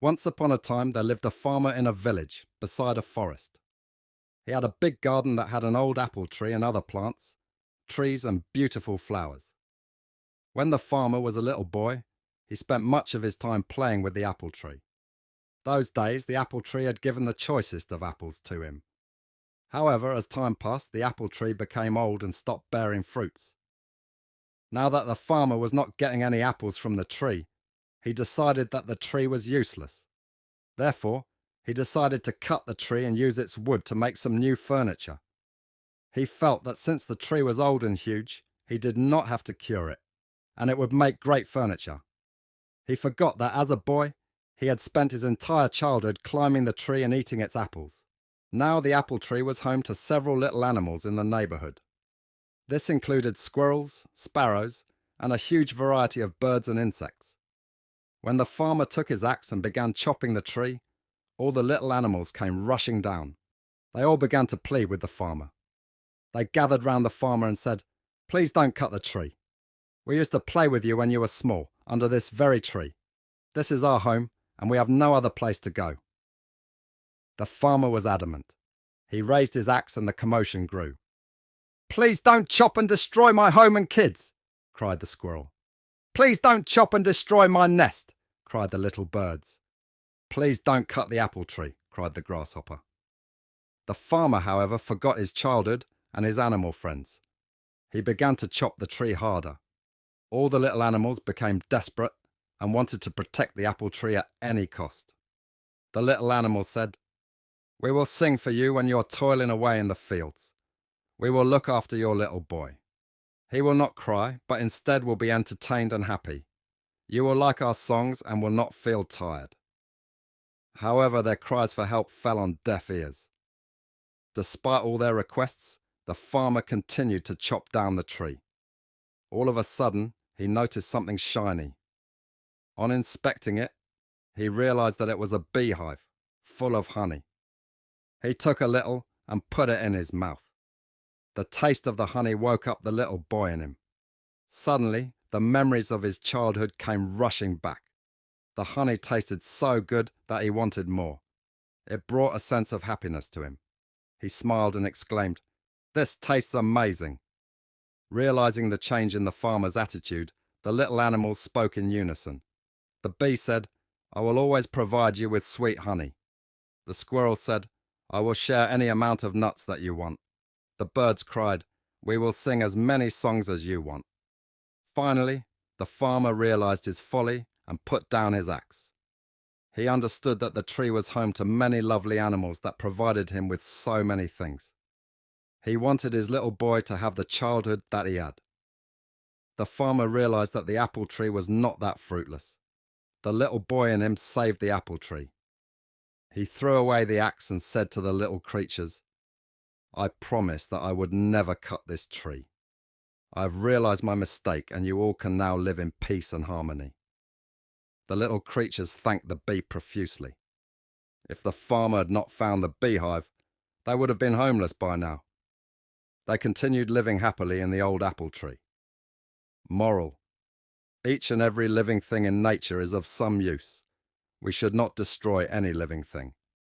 Once upon a time there lived a farmer in a village beside a forest. He had a big garden that had an old apple tree and other plants, trees and beautiful flowers. When the farmer was a little boy, he spent much of his time playing with the apple tree. Those days the apple tree had given the choicest of apples to him. However, as time passed, the apple tree became old and stopped bearing fruits. Now that the farmer was not getting any apples from the tree, he decided that the tree was useless. Therefore, he decided to cut the tree and use its wood to make some new furniture. He felt that since the tree was old and huge, he did not have to cure it, and it would make great furniture. He forgot that as a boy, he had spent his entire childhood climbing the tree and eating its apples. Now the apple tree was home to several little animals in the neighborhood. This included squirrels, sparrows, and a huge variety of birds and insects. When the farmer took his axe and began chopping the tree, all the little animals came rushing down. They all began to plead with the farmer. They gathered round the farmer and said, "Please don't cut the tree. We used to play with you when you were small, under this very tree. This is our home, and we have no other place to go." The farmer was adamant. He raised his axe and the commotion grew. "Please don't chop and destroy my home and kids," cried the squirrel. "Please don't chop and destroy my nest," cried the little birds. "Please don't cut the apple tree," cried the grasshopper. The farmer, however, forgot his childhood and his animal friends. He began to chop the tree harder. All the little animals became desperate and wanted to protect the apple tree at any cost. The little animals said, "We will sing for you when you are toiling away in the fields. We will look after your little boy. He will not cry, but instead will be entertained and happy. You will like our songs and will not feel tired." However, their cries for help fell on deaf ears. Despite all their requests, the farmer continued to chop down the tree. All of a sudden, he noticed something shiny. On inspecting it, he realized that it was a beehive full of honey. He took a little and put it in his mouth. The taste of the honey woke up the little boy in him. Suddenly, the memories of his childhood came rushing back. The honey tasted so good that he wanted more. It brought a sense of happiness to him. He smiled and exclaimed, "This tastes amazing." Realizing the change in the farmer's attitude, the little animals spoke in unison. The bee said, "I will always provide you with sweet honey." The squirrel said, "I will share any amount of nuts that you want." The birds cried, "We will sing as many songs as you want." Finally, the farmer realized his folly and put down his axe. He understood that the tree was home to many lovely animals that provided him with so many things. He wanted his little boy to have the childhood that he had. The farmer realized that the apple tree was not that fruitless. The little boy in him saved the apple tree. He threw away the axe and said to the little creatures, "I promised that I would never cut this tree. I have realized my mistake, and you all can now live in peace and harmony." The little creatures thanked the bee profusely. If the farmer had not found the beehive, they would have been homeless by now. They continued living happily in the old apple tree. Moral: each and every living thing in nature is of some use. We should not destroy any living thing.